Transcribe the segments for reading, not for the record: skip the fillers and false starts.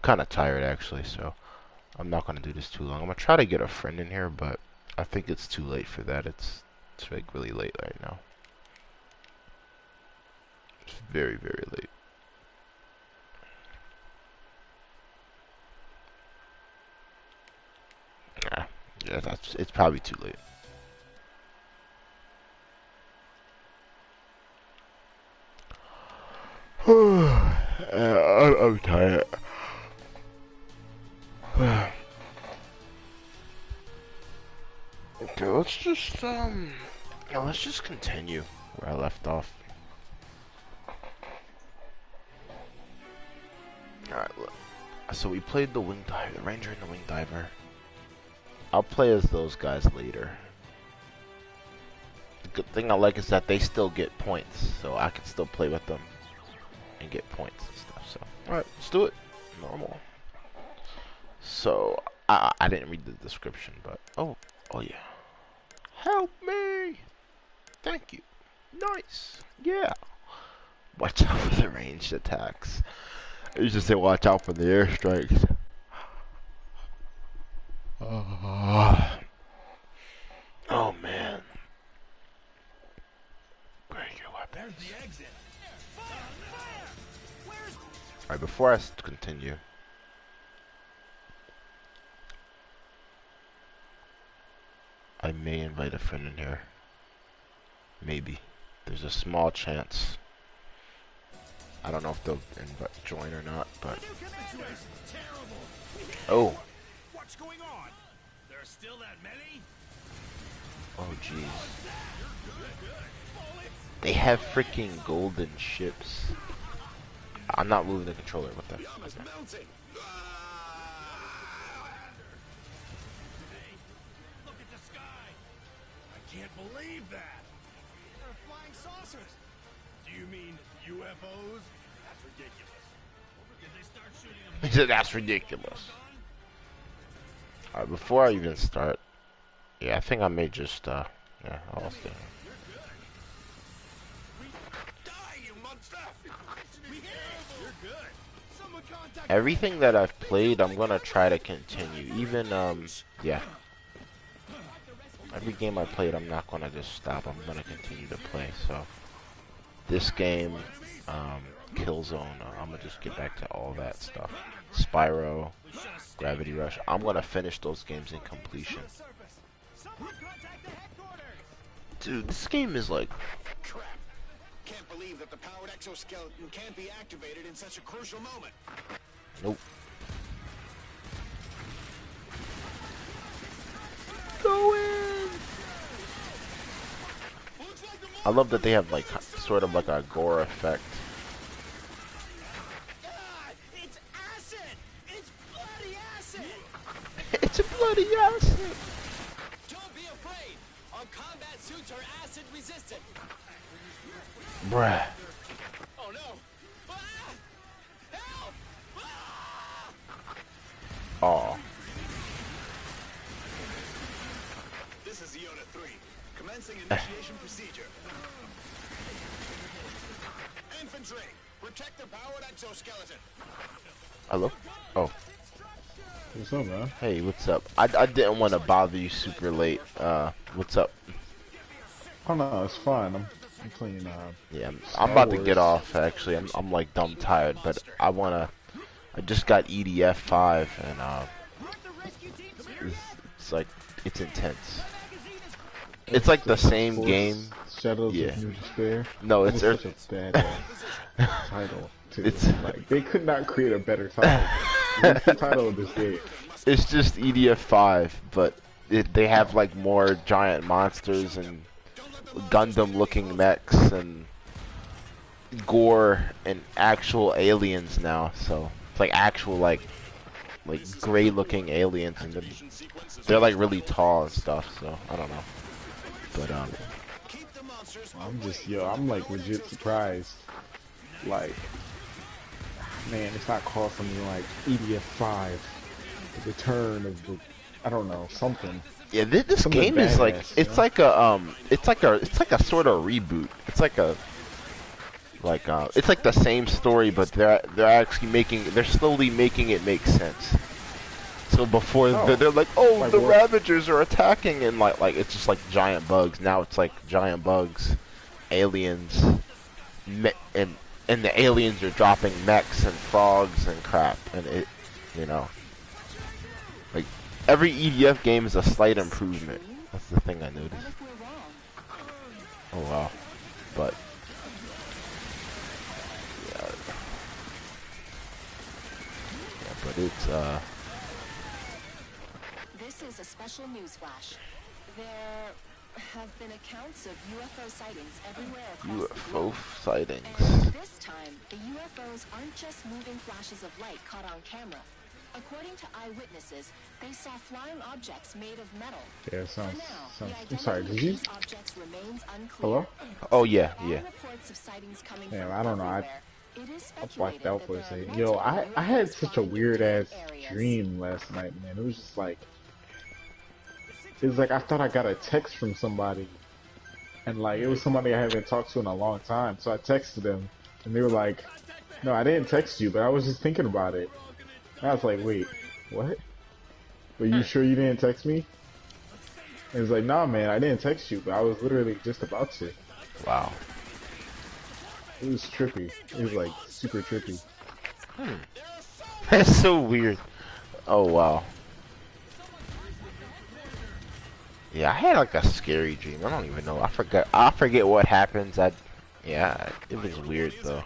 kind of tired actually, so I'm not gonna do this too long. I'm gonna try to get a friend in here, but I think it's too late for that. It's like really late right now. It's very, very late. Nah, yeah, it's probably too late. I'm tired. Okay, let's just continue where I left off. Alright, look. So we played the wing diver, the ranger and the wing diver. I'll play as those guys later. The good thing I like is that they still get points, so I can still play with them and get points and stuff. So, alright, let's do it. Normal. So, I didn't read the description, but oh yeah. Help me! Thank you. Nice. Yeah. Watch out for the ranged attacks. I used to say watch out for the airstrikes. Oh man. Bring your weapons. Alright, before I continue, I may invite a friend in here. Maybe. There's a small chance. I don't know if they'll join or not, but... Oh. What's going on? There are still that many? Oh, jeez. They have freaking golden ships. I'm not moving the controller. What the? Hey, look at the sky. I can't believe that. They're flying saucers. Do you mean UFOs? That's ridiculous. Did they start shooting them? He said that's ridiculous. Alright, before I even start, yeah, I think I may just, yeah, I'll stay. Everything that I've played, I'm gonna try to continue. Even, yeah. Every game I played, I'm not gonna just stop. I'm gonna continue to play. So, this game, Killzone, I'm gonna just get back to all that stuff. Spyro, Gravity Rush. I'm gonna finish those games in completion. Dude, this game is like... Crap. Can't believe that the powered exoskeleton can't be activated in such a crucial moment. Nope. Go in! I love that they have like sort of like a gore effect. God, it's acid! It's bloody acid! It's a bloody acid! Don't be afraid! Our combat suits are acid resistant. Bruh. Oh no! Ah! Help! Ah! Aw. This is Iota 3. Commencing initiation procedure. Infantry, protect the powered exoskeleton. Hello? Oh. What's up, man? Hey, what's up? I didn't want to bother you super late. What's up? Oh no, it's fine. I'm playing. Yeah, I'm about to get off. Actually, I'm like dumb tired, but I just got EDF5 and it's like it's intense. It's like the same game. Shadows Yeah. of New Despair. No, it's such a bad title. Too. It's like they could not create a better title. What's the title of this game? It's just EDF5, but they have like more giant monsters and Gundam-looking mechs and gore and actual aliens now. So it's like actual like gray-looking aliens, and they're like really tall and stuff. So I don't know, but I'm like legit surprised. Like, man, it's not called something like EDF5, the return of the, I don't know, something. yeah, this game is like it's like a sort of reboot. It's like a Like it's like the same story, but they're slowly making it make sense. So before Oh, they're like, oh, like the what? Ravagers are attacking, and like it's just like giant bugs. Now it's like giant bugs, aliens, and the aliens are dropping mechs and frogs and crap, and you know, like every EDF game is a slight improvement. That's the thing I noticed. Oh wow, but yeah, yeah, but it's This is a special news flash. There have been accounts of UFO sightings everywhere across the UFO globe. sightings. And this time, the UFOs aren't just moving flashes of light caught on camera. According to eyewitnesses, they saw flying objects made of metal. Yeah, For sounds. now, Sounds. the I'm sorry. identity Did of you? these objects remains unclear. Hello? Oh So yeah, there yeah. are reports of sightings coming Man, from I don't know. everywhere. It is I blacked speculated out that for there a are second. Yo, multiple I had UFOs such a flying in weird different ass areas. dream last night, man. It was just like it was like I thought I got a text from somebody, and like it was somebody I haven't talked to in a long time. So I texted them, and they were like, "No, I didn't text you, but I was just thinking about it." And I was like, "Wait, what? But you sure you didn't text me?" And it's like, "Nah, man, I didn't text you, but I was literally just about to." Wow. It was trippy. It was like super trippy. That's so weird. Oh wow. Yeah, I had like a scary dream. I don't even know. I forget what happens. Yeah, it was weird though.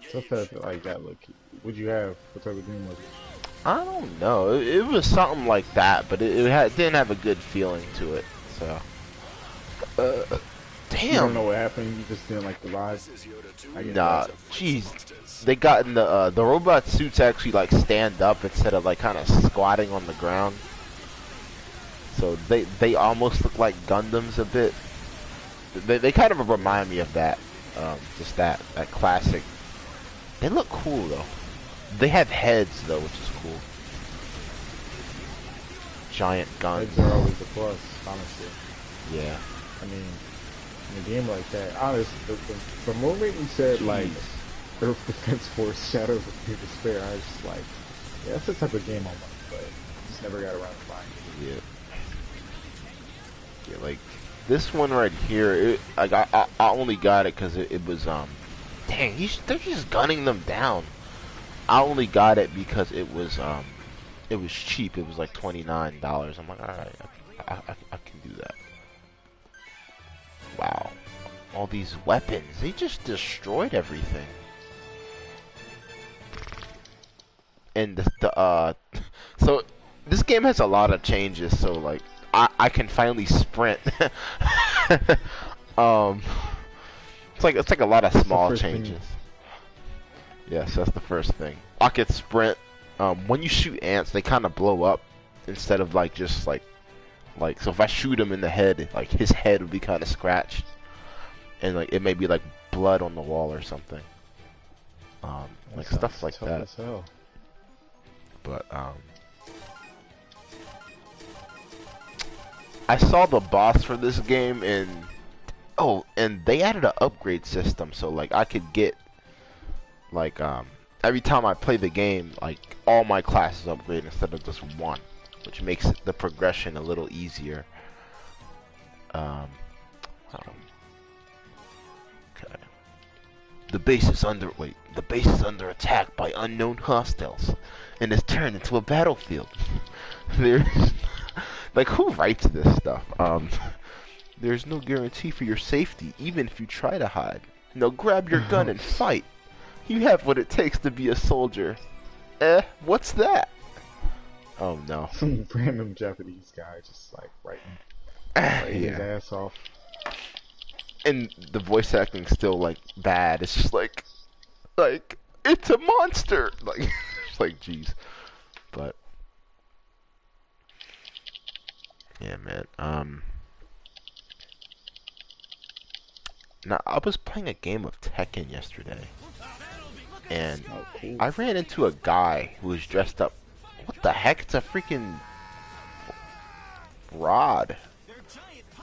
Stuff that like that. Look, what'd you have? What type of dream was it? I don't know. It was something like that, but it didn't have a good feeling to it. So, You don't damn. know what happened. You just didn't like the vibe. I get Nah, that. jeez. They got in the robot suits actually like stand up instead of like kind of squatting on the ground. So they almost look like Gundams a bit. They kind of remind me of that. Just that classic. They look cool though. They have heads though, which is cool. Giant guns. Heads are always a plus, honestly. Yeah. I mean, in a game like that, honestly, the moment you said like Earth Defense Force Shadows of New Despair, I was just like, yeah, that's the type of game I want to play. Just never got around to buying it. Yeah. Yeah, like this one right here. I only got it because it was dang, they're just gunning them down. I only got it because it was cheap. It was like $29. I'm like, all right, I can do that. Wow, all these weapons, they just destroyed everything. And so this game has a lot of changes. So like, I can finally sprint. um, it's like a lot of That's the small first thing. changes. Yes, that's the first thing. I could sprint. When you shoot ants, they kind of blow up instead of like just like. So if I shoot him in the head, like his head would be kind of scratched, and like it may be like blood on the wall or something. That Like sounds stuff like tough that. as hell. But I saw the boss for this game, and they added an upgrade system, so like I could get like every time I play the game, like all my classes upgrade instead of just one, which makes the progression a little easier. Um, um, okay. The base is under attack by unknown hostiles, and is turned into a battlefield. There's like, who writes this stuff? There's no guarantee for your safety, even if you try to hide. Now grab your gun and fight. You have what it takes to be a soldier. What's that? Oh no. Some random Japanese guy just like writing his Yeah. ass off. And the voice acting's still like bad. It's just like it's a monster. Like it's like jeez. But yeah, man. Now I was playing a game of Tekken yesterday, and Oh, cool. I ran into a guy who was dressed up. What the heck? It's a freaking rod.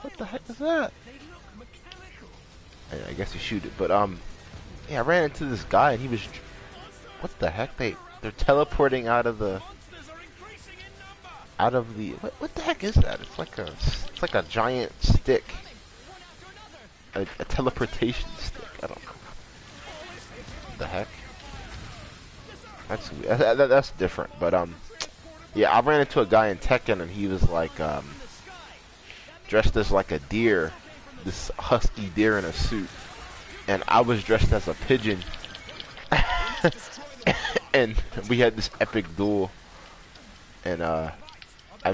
What the heck is that? I guess you shoot it, but yeah, I ran into this guy and he was, what the heck? They're teleporting out of the what the heck is that? It's like a giant stick, a teleportation stick. I don't know. What the heck? That's weird. That's different, but yeah, I ran into a guy in Tekken and he was like dressed as like a deer, this husky deer in a suit, and I was dressed as a pigeon, and we had this epic duel, and I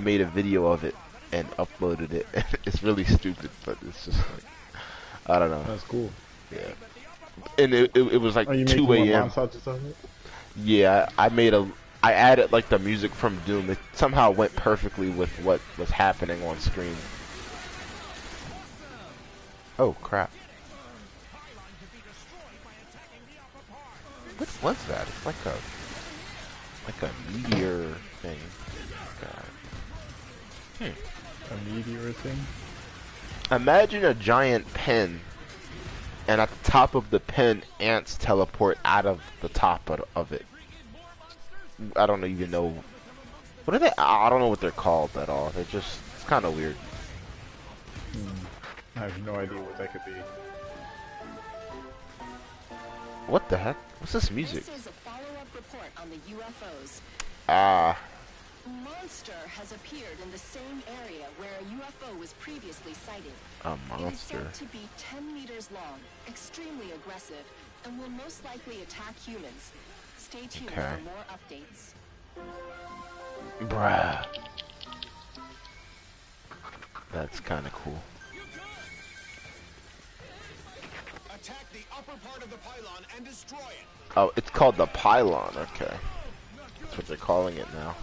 made a video of it and uploaded it. It's really stupid, but it's just like, I don't know. That's cool. Yeah, and it was like Are you 2 making a.m. montages of it? Yeah, I added like the music from Doom. It somehow went perfectly with what was happening on screen. Oh crap! What was that? It's like a meteor thing. God. A meteor thing? Imagine a giant pen, and at the top of the pen, ants teleport out of the top of it. I don't even know. What are they? I don't know what they're called at all. They're just, it's kind of weird. I have no idea what that could be. What the heck? What's this music? This is a follow-up report on the UFOs. Ah, Monster has appeared in the same area where a UFO was previously sighted. a It is monster. said to be 10 meters long, extremely aggressive, and will most likely attack humans. Stay tuned Okay. for more updates. Bruh. That's kind of cool. Attack the upper part of the pylon and destroy it. Oh, it's called the pylon. Okay. That's what they're calling it now.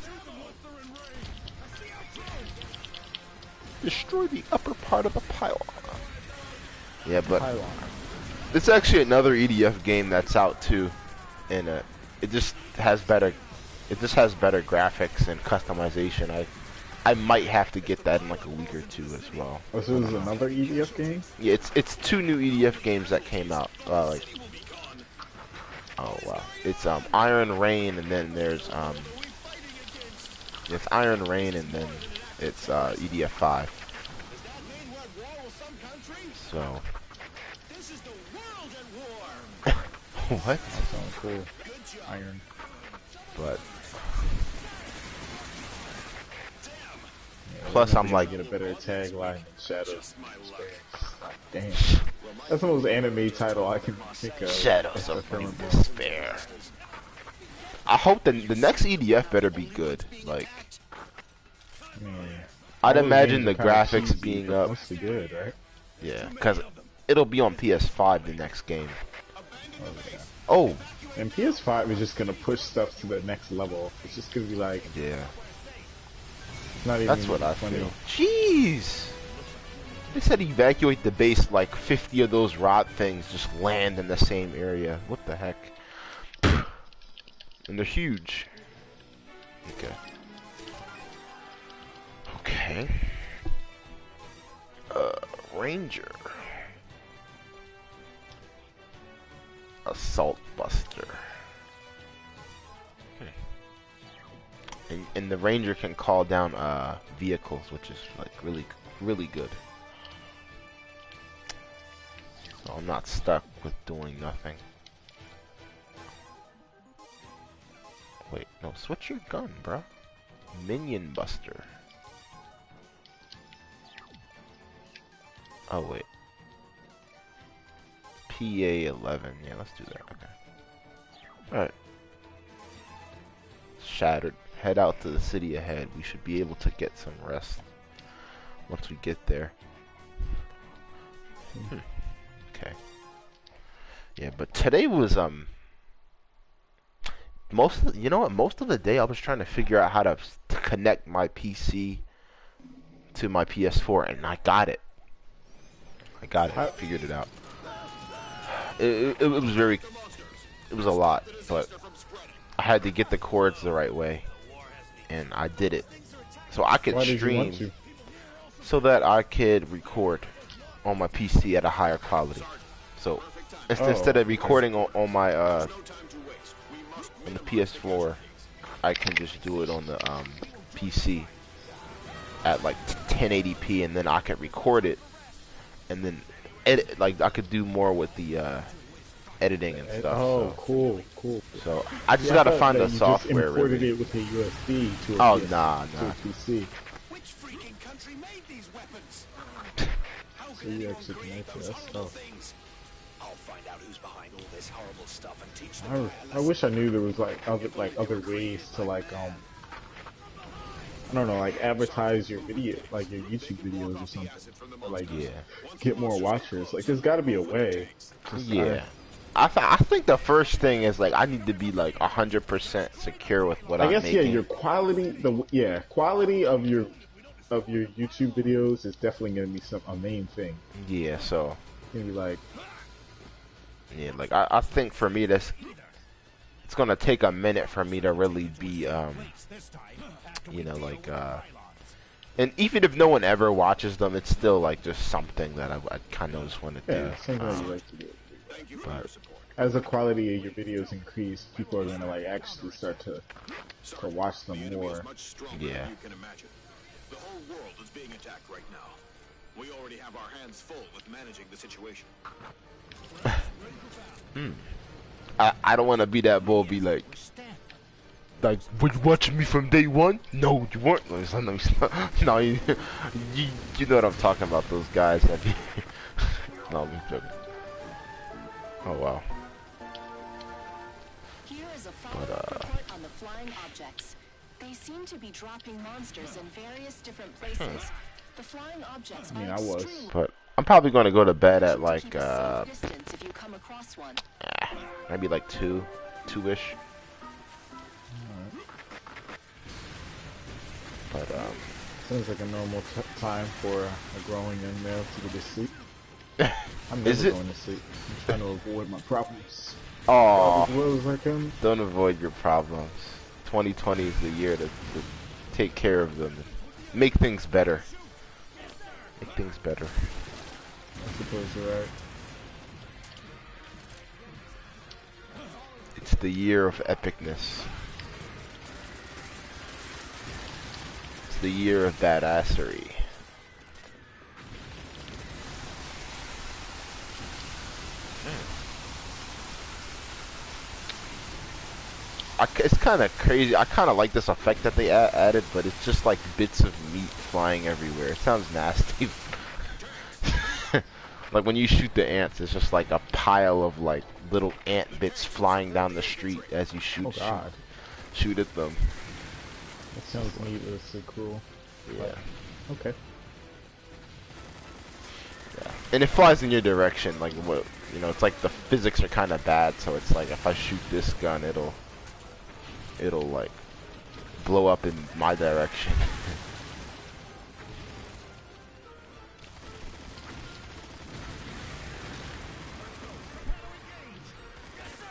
Destroy the upper part of the pylon. Yeah, but Pylon. it's actually another EDF game that's out too, and it just has better graphics and customization. I might have to get that in like a week or two as well. Oh, so this is another EDF game? Yeah, it's 2 new EDF games that came out. Like, oh wow, it's Iron Rain, and then there's it's Iron Rain, and then it's EDF5. So This is the world at war. what? That sounds cool. Iron. But Yeah, plus, they're I'm gonna like, get a better tagline than Shadows. Damn. That's the most anime title I can think of. Shadows of Fulfilling Bolt. Despair. I hope the next EDF better be good. Like, Man. I'd All those imagine games the are kinda graphics cheesy, being but up. mostly good, right? Yeah, because it'll be on PS5 the next game. Oh, yeah. Oh, And PS5 is just gonna push stuff to the next level. It's just gonna be like, yeah. it's not even That's what I funny. feel. Jeez! They said evacuate the base, like 50 of those rod things just land in the same area. What the heck? And they're huge. Okay. Okay. Ranger. Assault Buster. And the Ranger can call down vehicles, which is like really good. So I'm not stuck with doing nothing. Wait, no, switch your gun, bro. Minion Buster. Oh wait. PA-11. Yeah, let's do that. Okay. Alright. Shattered. Head out to the city ahead. We should be able to get some rest once we get there. Okay. Yeah, but today was you know what? Most of the day I was trying to figure out how to connect my PC to my PS4, and I got it. I figured it out. It was it was a lot, but I had to get the cords the right way, and I did it. So I could Why did you want stream, to? so that I could record on my PC at a higher quality. So Oh, instead of okay. recording on my on the PS4, I can just do it on the PC at like 1080p, and then I can record it, and then edit. Like I could do more with the editing and stuff. Oh, So cool, cool. I See, just I gotta thought find that the you just software imported really. it with a USB to a Oh PS nah, to a nah. PC. Which freaking country made these weapons? How So can you anyone actually create connect to those that horrible stuff. things? I'll find out who's behind all this horrible stuff and teach the guy a I lesson. wish I knew there was like other ways to like I don't know, like advertise your video, like your YouTube videos or something, or like Yeah, just get more watchers. Like there's got to be a way. Just yeah. I think the first thing is like I need to be like 100% secure with what I I'm guess yeah, making. your quality quality of your YouTube videos is definitely gonna be a main thing. Yeah, so It's gonna be like yeah, like I think for me that's it's gonna take a minute for me to really be you know, like and even if no one ever watches them, it's still like just something that I kind of just want to do. yeah, something that you like to do. But As the quality of your videos increase, people are gonna like actually start to watch them more. yeah, You can imagine. The whole world is being attacked right now. We already have our hands full with managing the situation. I don't want to be that bull. Be like, were you watching me from day one? No, you weren't. No, you know what I'm talking about. Those guys that be. No, I'm joking. Oh wow. Here is a follow-up report on the flying objects. They seem to be dropping monsters in various different places. The flying objects I mean, are I was. extremely But I'm probably going to go to bed at like keep a safe distance if you come across one. maybe like two-ish. But Sounds like a normal time for a growing young male to go to sleep. I'm Is never it? going to sleep. I'm trying to avoid my problems. oh, As well as I can. don't avoid your problems. 2020 is the year to take care of them, make things better. Make things better. I suppose you're right. It's the year of epicness. It's the year of badassery. It's kind of crazy. I kind of like this effect that they added, but it's just like bits of meat flying everywhere. It sounds nasty. Like when you shoot the ants, it's just like a pile of like little ant bits flying down the street as you Oh God, shoot at them. that sounds needlessly cruel. Yeah. Okay. Yeah. And it flies in your direction. Like what you know, it's like the physics are kind of bad, so it's like if I shoot this gun, it'll like blow up in my direction.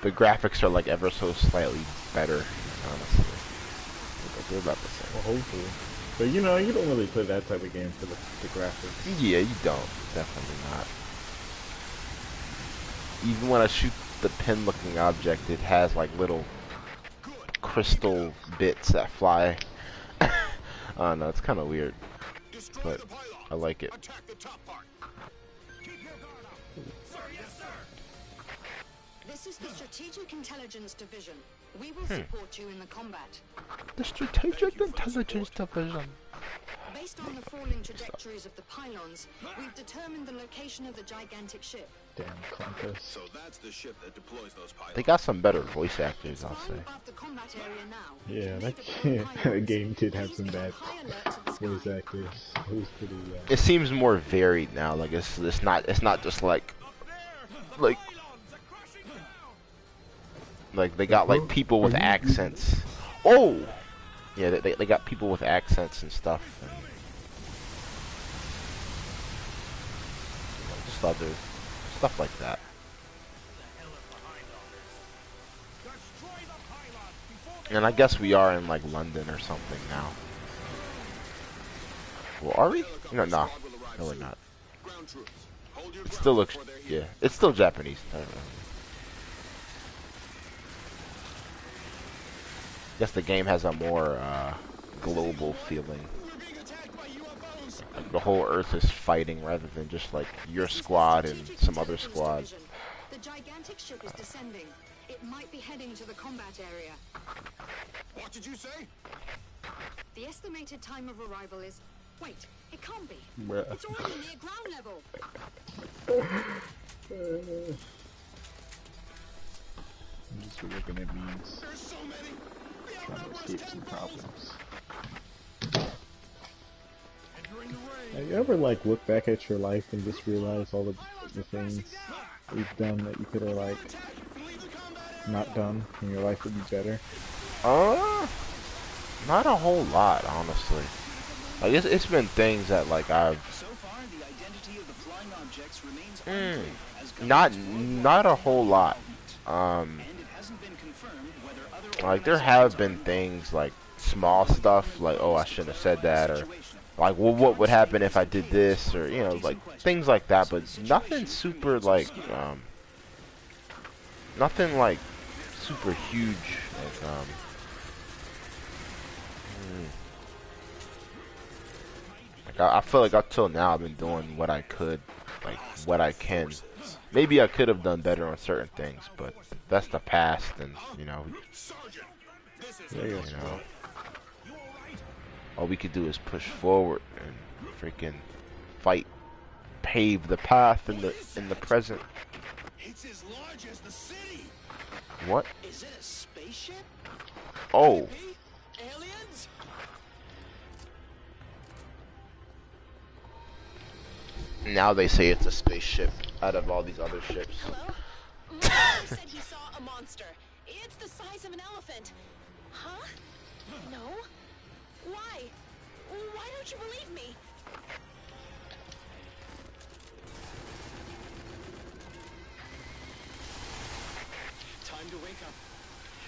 The graphics are like ever so slightly better, honestly. Like, they're about the same. Well, hopefully. But you know, you don't really play that type of game for the graphics. Yeah, you don't. Definitely not. Even when I shoot the pin-looking object, it has like little crystal bits that fly. I don't know, it's kind of weird, but I like it. Attack the top part. Keep your guard up. Sir, yes, sir. This is the Strategic Intelligence Division. We will support you in the combat. The Strategic Intelligence Division. Based on the falling trajectories of the pylons, we've determined the location of the gigantic ship. Damn clunkers. So that's the ship that deploys those pilots. They got some better voice actors, I'll Flying say. above the combat area now. Yeah, Leave that, the that pylons. game did have some Please bad keep high alert to the voice sky. actors. It was pretty. It seems more varied now. Like it's not just like they got like people with accents. Oh, yeah, they got people with accents and stuff. And, just other stuff like that. And I guess we are in like London or something now. Well, are we? No, we're not. Ground troops, hold Hold your It ground still looks, before they're yeah, here. it's still Japanese. I don't know. Guess the game has a more global feeling. We're being attacked by UFOs. Like the whole Earth is fighting rather than just like your This is the squad and Strategic some other Intelligence squad. Division. The gigantic ship is descending. It might be heading to the combat area. What did you say? The estimated time of arrival is... Wait, it can't be. Bruh. It's already near ground level. I'm just looking at memes, There's so many. The trying to outnumber us escape some tenfold. problems. Entering the Have ring. you ever like look back at your life and just realize all the things that you've done that you could have like Leave the combat area. not done and your life would be better? Not a whole lot, honestly. Like it's been things that like I've So far, the identity of the flying objects remains unclear as not governments not a worldwide whole lot. and it hasn't been confirmed whether other Like there have organizations been are involved. things like small stuff like, oh, I shouldn't have said that, or like, well, what would happen if I did this, or you know, like things like that, but nothing super like nothing like super huge. Like I feel like up till now I've been doing what I could, like what I can. Maybe I could have done better on certain things, but that's the past, and you know, Sergeant, this is Yeah, yeah. you know, all we could do is push forward and freaking fight, pave the path in the present. It's as large as the city. What? Is it a spaceship? Oh, Aliens? now they say it's a spaceship out of all these other ships. Hello? Mom said he saw a monster. It's the size of an elephant. Huh? No? Why? Why don't you believe me? Time to wake up.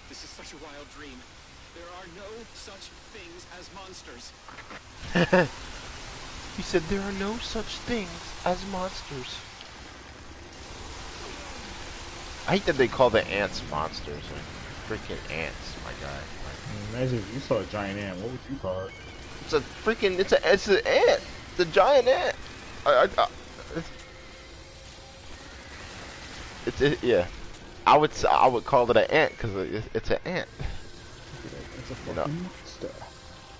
This is such a wild dream. There are no such things as monsters. He said there are no such things as monsters. I hate that they call the ants monsters. Like, freaking ants, my guy. Like, Imagine if you saw a giant ant, what would you call it? it's a freaking, it's an ant. It's a giant ant. Yeah. I would call it an ant because it's an ant. It's a You know. fucking monster.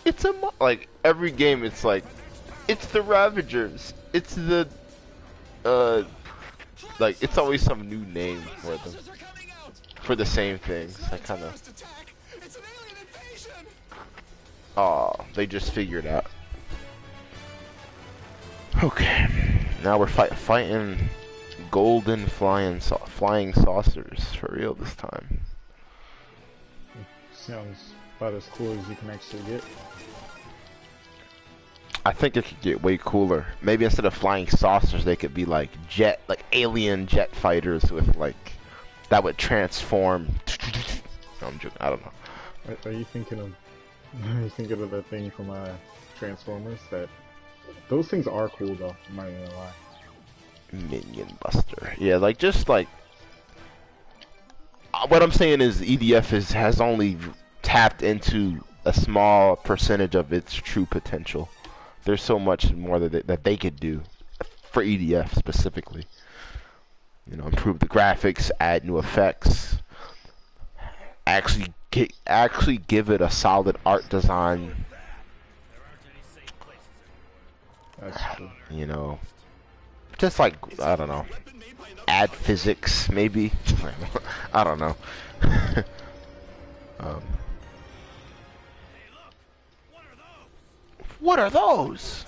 It's like every game. It's like it's the Ravagers. It's the like it's always some new name for them Saucers are coming out. for the same things. I kind of Terrorist attack. It's an alien invasion. they just figured out. Okay, now we're fighting golden flying saucers for real this time. Sounds about as cool as you can actually get. I think it could get way cooler. Maybe instead of flying saucers, they could be like alien jet fighters with like that would transform. No, I'm joking. I don't know. Are you thinking of? Are you thinking of the thing from Transformers? That those things are cool though. I'm not even gonna lie. Minion Buster. Yeah, like just like what I'm saying is EDF has only tapped into a small percentage of its true potential. There's so much more that they could do for EDF specifically. You know, improve the graphics, add new effects, actually give it a solid art design. That's true. You know, just like I don't know, add physics maybe. I don't know. um, what are those?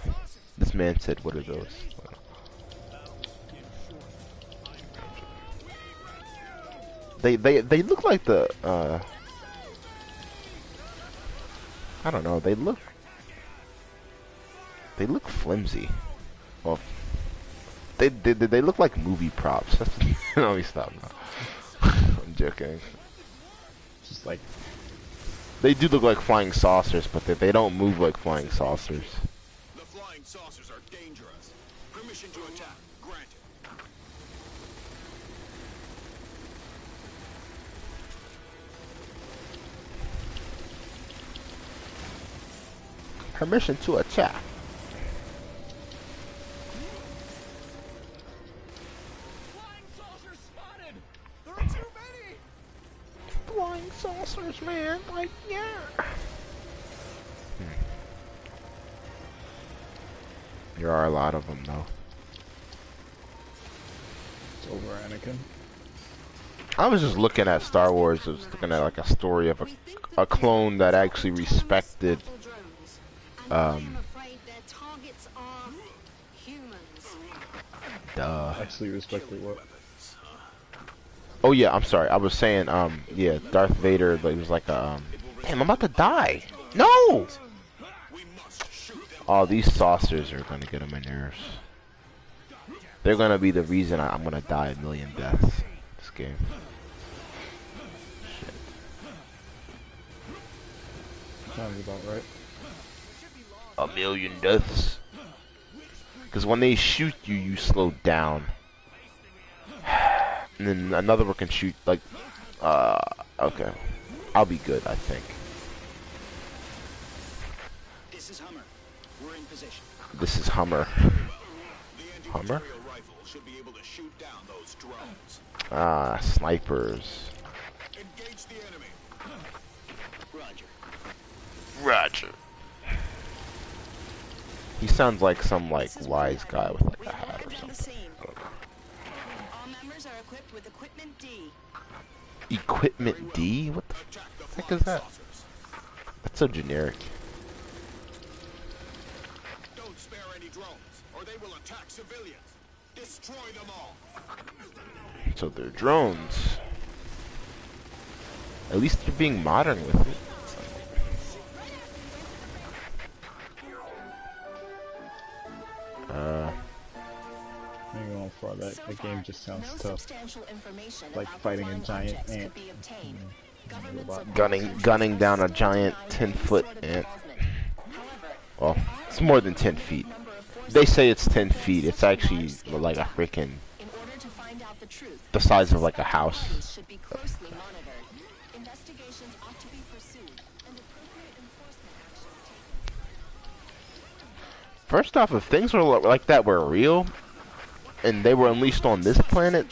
This man said, "What are those?" They look like the I don't know. They look flimsy. Well, they look like movie props. No, we stop now. I'm joking. Just like They do look like flying saucers, but they don't move like flying saucers. The flying saucers are dangerous. Permission to attack granted. Permission to attack. Flying saucers spotted! There are too many! Flying saucers, man. Like, yeah. There are a lot of them, though. It's over, Anakin. I was just looking at Star Wars. I was looking at like a story of a clone that actually respected. Actually respected what? Oh yeah, I'm sorry. I was saying, yeah, Darth Vader. Like, was like a. Damn, I'm about to die. No. Oh, these saucers are gonna get on my nerves. They're gonna be the reason I'm gonna die a million deaths. This game. Shit. Sounds about right. A million deaths. Because when they shoot you, you slow down. And then another one can shoot, like, okay. I'll be good, I think. This is Hummer. We're in position. This is Hummer. The Hummer? anti-material rifle should be able to shoot down those drones. Ah, snipers. Engage the enemy. Roger. Roger. He sounds like some, like, wise guy with, like, a hat or something. All members are equipped with Equipment D. Equipment D? What the Attack the heck flying is that? saucers. That's so generic. Don't spare any drones, or they will attack civilians. Destroy them all. So they're drones. At least they're being modern with it. I ain't going for that. The game just sounds No tough. substantial information Like about fighting a flying giant objects ant. could be obtained. Governments Robot. of Gunning down a giant 10-foot ant. Well, it's more than 10 feet. They say it's 10 feet. It's actually like a freaking In order to find out the truth, the size of like a house. should be closely monitored. Investigations ought to be pursued, and appropriate enforcement actions taken. First off, if things were like that were real, and they were unleashed on this planet,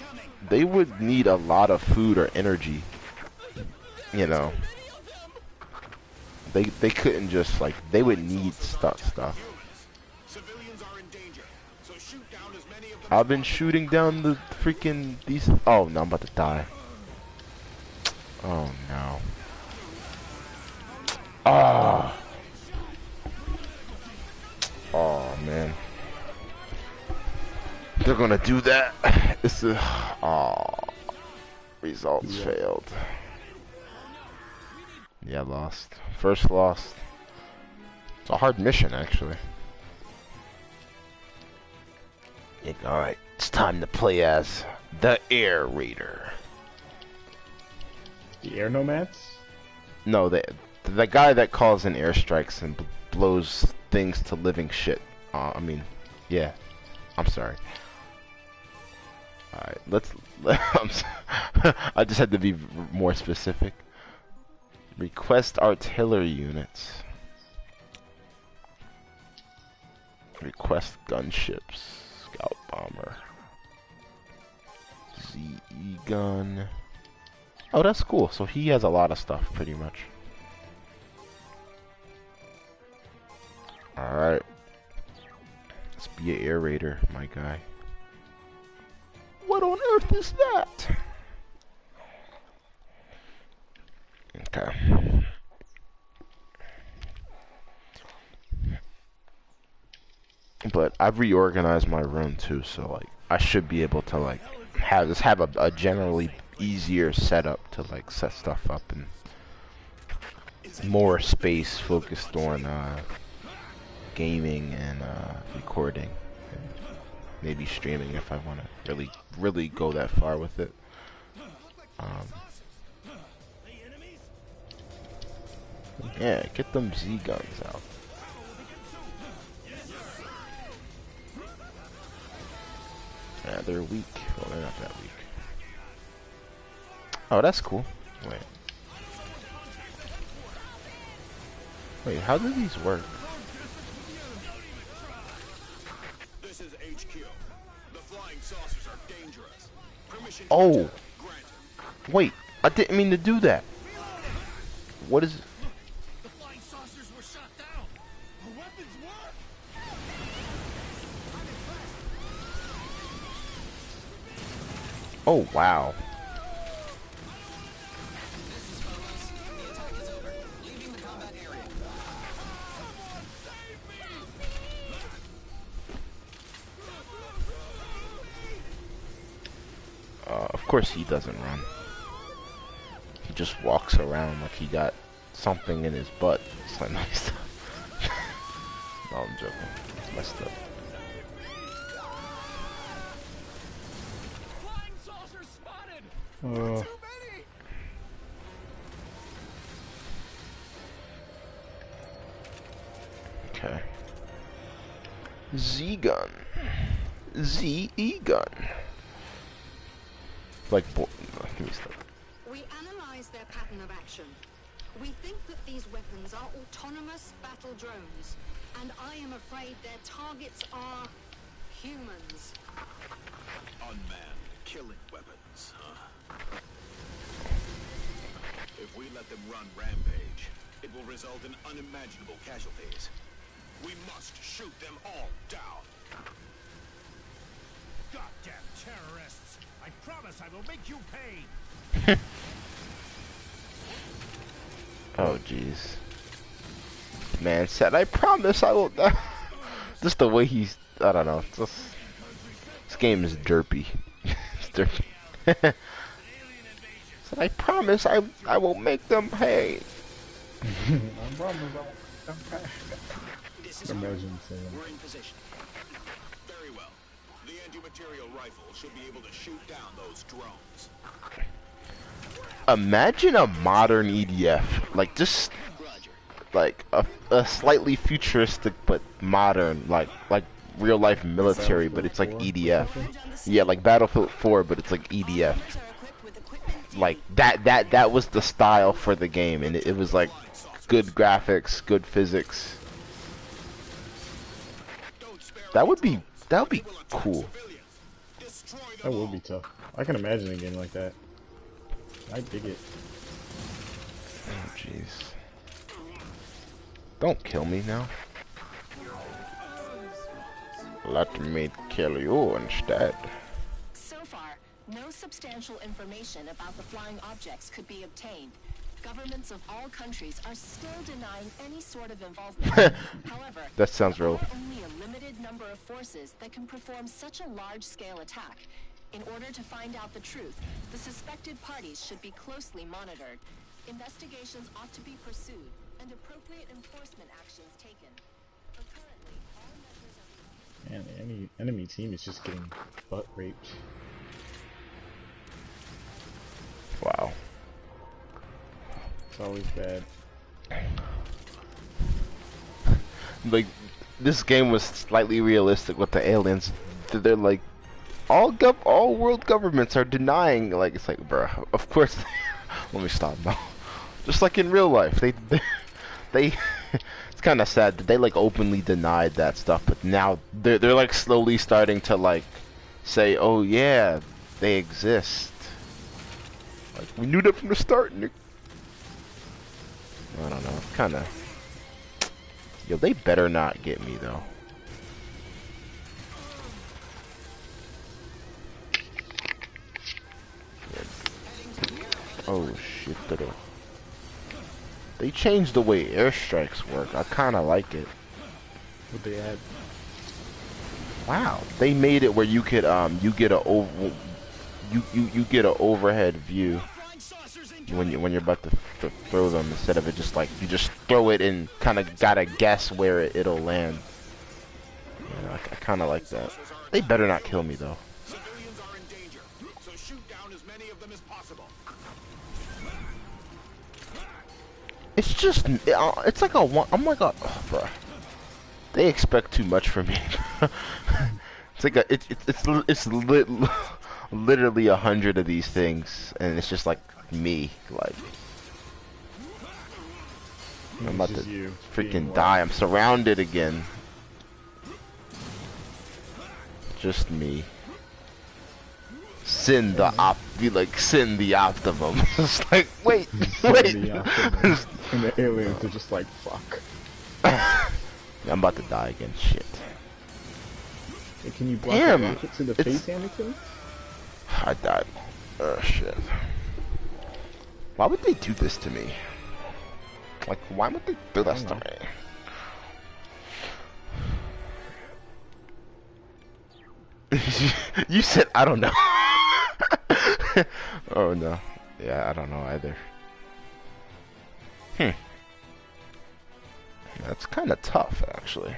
they would need a lot of food or energy. You know, they couldn't just like they would need stuff. Civilians are in danger, so shoot down as many of them. I've been shooting down the freaking these. Oh no, I'm about to die. Oh no. Ah. Oh man. They're gonna do that. It's a. Oh. Results failed. Yeah, lost. First lost. It's a hard mission, actually. Yeah, alright, it's time to play as the Air Raider. The air nomads? No, the guy that calls in airstrikes and blows things to living shit. I mean, yeah. I'm sorry. Alright, let's... I just had to be more specific. Request artillery units. Request gunships. Scout bomber. ZE gun. Oh, that's cool. So he has a lot of stuff, pretty much. Alright. Let's be an air raider, my guy. What on earth is that? Okay. But I've reorganized my room too, so like I should be able to like have a generally easier setup to like set stuff up and more space focused on gaming and recording and maybe streaming if I want to really go that far with it. Yeah, get them Z guns out. Yeah, they're weak. Well, they're not that weak. Oh, that's cool. Wait, how do these work? dangerous. Permission to Oh, attack granted. wait. I didn't mean to do that. What is... The flying saucers were shot down. Our weapons work. Oh, wow. The attack is over. Leaving the combat area. Of course he doesn't run. He just walks around like he got something in his butt. It's like nice stuff. No, I'm joking. It's messed up. Flying saucers spotted. Uh, Too many. Okay. Z-gun. Z-E gun. Like, give me stuff. We analyze their pattern of action. We think that these weapons are autonomous battle drones, and I am afraid their targets are humans. Unmanned killing weapons, huh? If we let them run rampage, it will result in unimaginable casualties. We must shoot them all down. Goddamn terrorists. I promise I will make you pay. Oh, jeez. Man said, I promise I will... Just the way he's... I don't know. Just, this game is derpy. It's derpy. Said, I promise I will make them pay. I promise I won't. This is Imagine saying. We're in position. Very well. The anti-material rifle should be able to shoot down those drones. Imagine a modern EDF. Like, just... Roger. Like, a slightly futuristic but modern. Like real life military, but it's like EDF. Yeah, like Battlefield 4, but it's like EDF. Like, that was the style for the game, and it was like good graphics, good physics. That would be cool. That would be tough. I can imagine a game like that. I dig it. Oh, jeez. Don't kill me now. Let me kill you instead. So far, no substantial information about the flying objects could be obtained. Governments of all countries are still denying any sort of involvement. However, That sounds real. there are only a limited number of forces that can perform such a large-scale attack. In order to find out the truth, the suspected parties should be closely monitored. Investigations ought to be pursued, and appropriate enforcement actions taken. But currently, all measures are being... Man, the enemy team is just getting butt raped. Wow. It's always bad. Like, this game was slightly realistic with the aliens. They're like, all world governments are denying. Like, it's like, bruh, of course. Let me stop now. Just like in real life, they it's kind of sad that they like openly denied that stuff, but now they're like slowly starting to like say, oh yeah, they exist. Like, we knew that from the start, Nick. I don't know, kind of. Yo, they better not get me though. Oh shit, they changed the way airstrikes work. I kind of like it. What they add? Wow, they made it where you could you get a overhead view when you're about to throw them, instead of it just like you just throw it and kind of gotta guess where it'll land. Yeah, I kind of like that. They better not kill me though. Civilians are in danger, so shoot down as many of them as possible. It's just it's like a one. I'm like a bruh. They expect too much from me. It's like literally 100 of these things, and it's just like me. Like, I'm about to freaking die. I'm surrounded again. send the be like send the Optimum. It's like wait, wait. The Optimum. And the aliens are just like, fuck. I'm about to die again. Shit. Hey, can you block Damn, a rocket to the it's- face, Anakin? I died. Oh shit. Why would they do this to me? Like, why would they do this to me? You said I don't know. Oh no. Yeah, I don't know either. That's kind of tough, actually.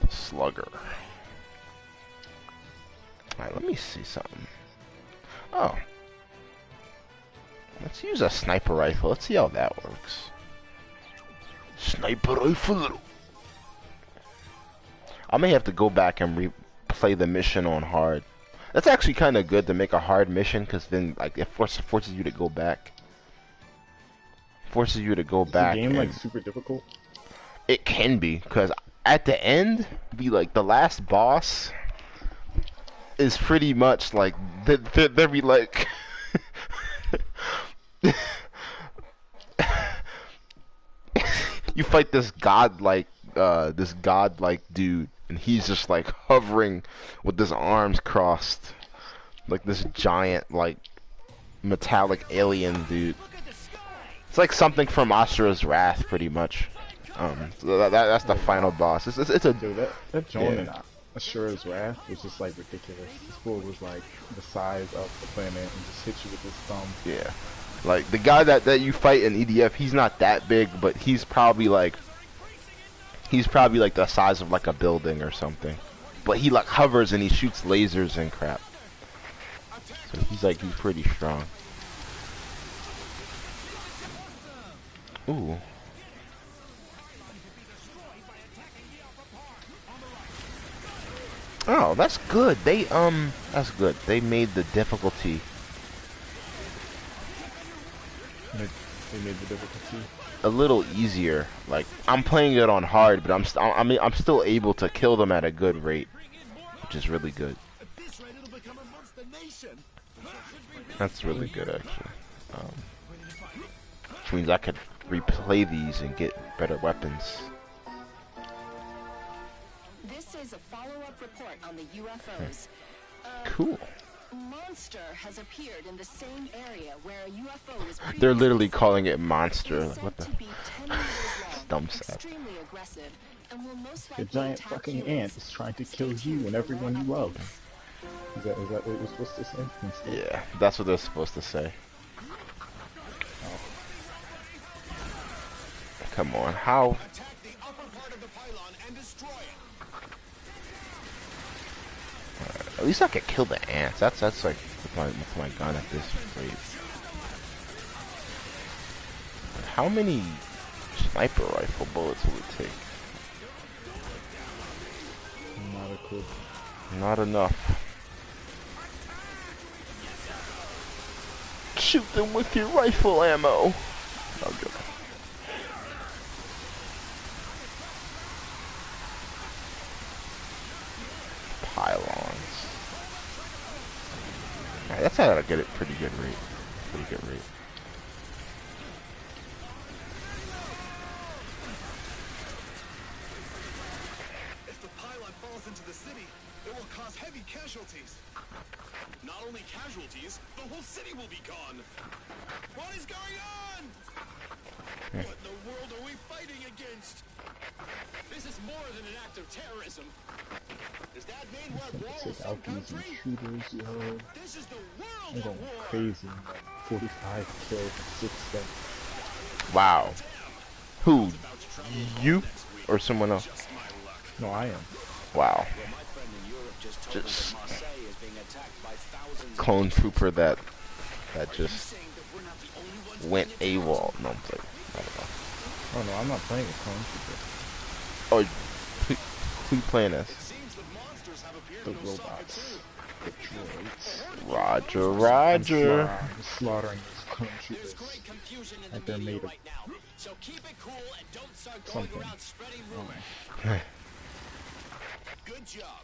The slugger. Alright, let me see something. Oh. Let's use a sniper rifle. Let's see how that works. Sniper rifle. I may have to go back and replay the mission on hard. That's actually kind of good to make a hard mission, because then like it forces you to go back. Forces you to go back. Is the game like super difficult? It can be, because at the end, like the last boss is pretty much like they'll be like. You fight this godlike dude, and he's just like hovering with his arms crossed, like this giant like metallic alien dude. It's like something from Asura's Wrath, pretty much. So that's the final boss. It's a Dude, that joint in yeah. Ashura's Wrath was just like ridiculous. This fool was like the size of the planet and just hit you with his thumb. Yeah. Like the guy that you fight in EDF, he's not that big, but he's probably like the size of like a building or something. But he like hovers and he shoots lasers and crap. So he's pretty strong. Ooh. Oh, that's good. That's good. They made the difficulty. They made the difficulty A little easier. Like I'm playing it on hard, but I'm still able to kill them at a good rate, which is really good. That's really good actually. Which means I could replay these and get better weapons. This is a follow-up report on the UFOs. Cool. Monster has appeared in the same area where a UFO was They're literally previously calling it It monster. is Like, said what the? to be 10 meters long, Dumb sap. extremely aggressive, and will most The likely giant attack fucking humans. ant is trying to Stay kill you tuned and for everyone more you love. updates. Is that what you're supposed to say? Instead? Yeah, that's what they're supposed to say. Come on, how? Attack the upper part of the pylon and destroy it. At least I could kill the ants. That's like with my gun at this rate. How many sniper rifle bullets will it take? Not a clue. Not enough. Shoot them with your rifle ammo. I'm joking. Pylons. Alright, that's how I get it pretty good rate. Pretty good rate. If the pylon falls into the city, it will cause heavy casualties. Not only casualties, the whole city will be gone. What is going on? What in the world are we fighting against? This is more than an act of terrorism. Does that mean we're at war with Take some out these country? shooters, yo. This is the world I'm at going war. crazy. 45 kills in 6 seconds. Wow. Who? You? Or someone else? No, I am. Wow. My friend in Europe just told me Just that Marseille is being attacked by thousands clone trooper that just saying that we're not the only ones went AWOL. No, I'm playing. I don't know. Oh no, I'm not playing with clone trooper. Oh, who you playing as? Seems that monsters have appeared The in Osaka robots. too. The droids. Roger, I'm Roger. slaughtering these clone There's troopers. great confusion in Like the they're media made of right now. So keep it cool and don't start going something. around spreading rumors. Good job.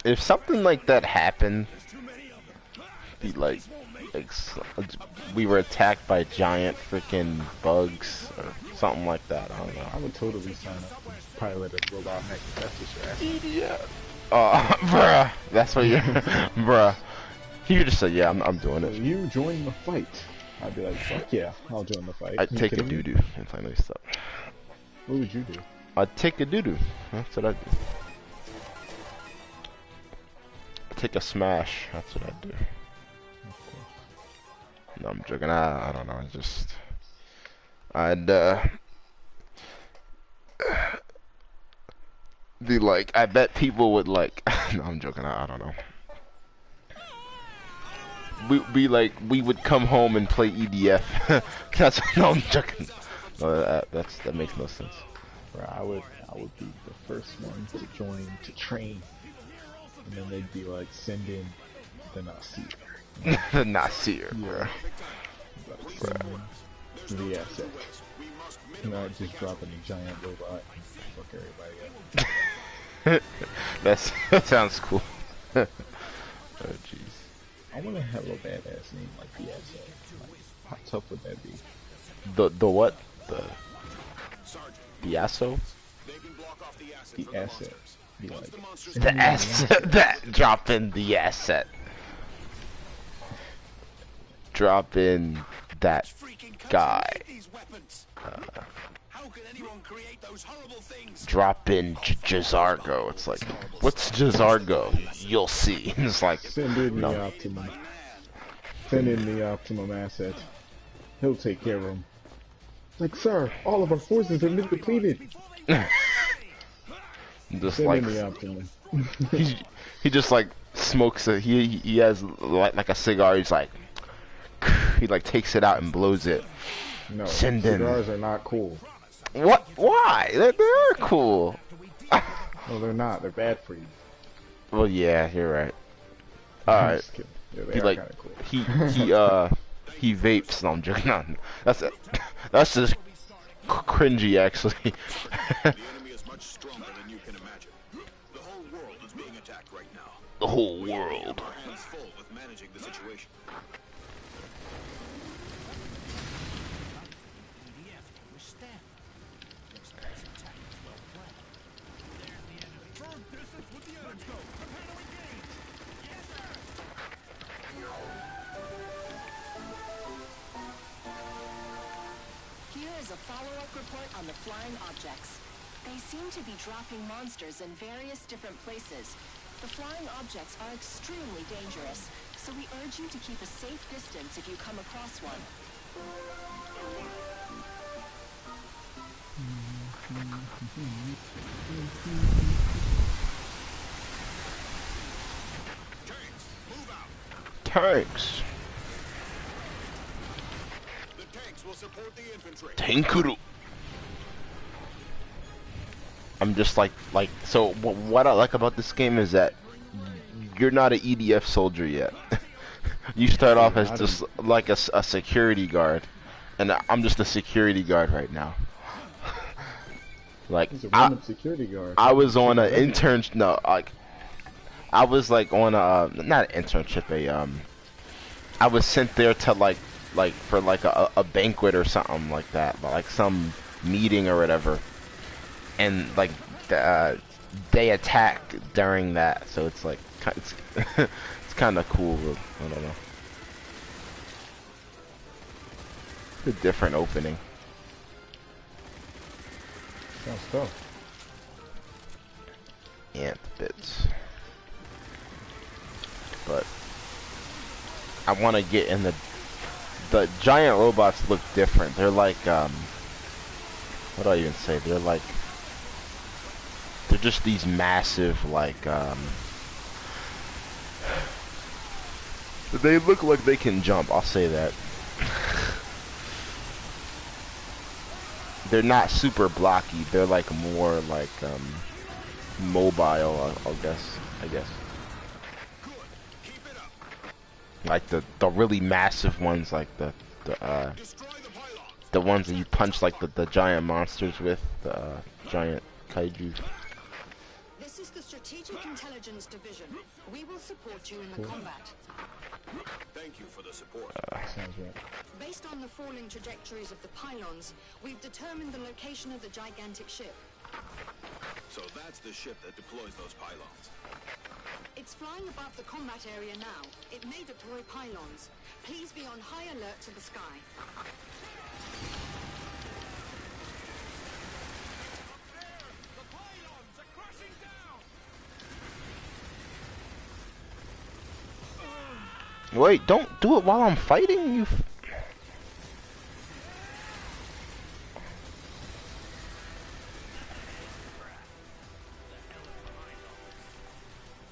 If something like that happened, be like we were attacked by giant freaking bugs or something like that. I don't know. I would totally sign up to pilot a robot mech if that's what you're asking. Yeah. Bruh. That's what you're. Bruh. He could just say, yeah, I'm doing So it. you join the fight. I'd be like, fuck yeah, I'll join the fight. I'd You take a kidding me? doo-doo and finally stop. What would you do? I'd take a doo-doo. That's what I'd do. I'd take a smash. That's what I'd do. No, I'm joking. I don't know. I'd be like, I bet people would like. No, I'm joking. I don't know. We would come home and play EDF. That's no, I'm joking. No, that makes no sense. Bro, I would be the first one to join to train, and then they'd be like, send in the Nasir. Nasir, bro. Send in the asset. Not just dropping a giant robot and fuck everybody up. That sounds cool. Oh jeez. I want to have a badass name like the asset. Like, how tough would that be? The what? The ASO? The asset. Be like, The asset. That drop in the asset. Drop in that guy. Drop in Jazargo. It's like, what's Jazargo? You'll see. It's like, send in no. the Optimum. Send in the Optimum asset. He'll take care of him. Like, sir, all of our forces have been depleted. Just Send like in the Optimum. he just like smokes a he has like a cigar. He's like he like takes it out and blows it. No, Send in. cigars are not cool. What? Why? They're cool. No, they're not. They're bad for you. Well, yeah, you're right. All I'm right. just kidding. Yeah, they He are like kinda cool. he vapes. No, I'm joking. No, that's it. That's just cringy, actually. The enemy is much stronger than you can imagine. The whole world is being attacked right now. The whole We have world. our hands full with managing the situation. Here is a follow-up report on the flying objects. They seem to be dropping monsters in various different places. The flying objects are extremely dangerous, so we urge you to keep a safe distance if you come across one. Tanks, move out. Tanks. The tanks will support the infantry. Tankuru. I'm just like so. What I like about this game is that you're not an EDF soldier yet. You start off as just like a security guard, and I'm just a security guard right now. Like He's a random security guard. I was on an intern. No, like I was like on a not an internship. I was sent there to like for like a banquet or something like that, like some meeting or whatever, and like they attack during that, so it's like it's it's kind of cool. I don't know. It's a different opening. Sounds tough. Ant bits. But I want to get in the giant robots look different. They're like what do I even say? They're just these massive like they look like they can jump. I'll say that. They're not super blocky. They're like more like mobile. I guess. Like the really massive ones, like the ones that you punch like the giant monsters with, the giant kaiju. This is the Strategic Intelligence Division. We will support you in the combat. Thank you for the support. Sounds right. Based on the falling trajectories of the pylons, we've determined the location of the gigantic ship. So that's the ship that deploys those pylons. It's flying above the combat area now. It may deploy pylons. Please be on high alert to the sky. The pylons are crashing down! Wait, don't do it while I'm fighting, you.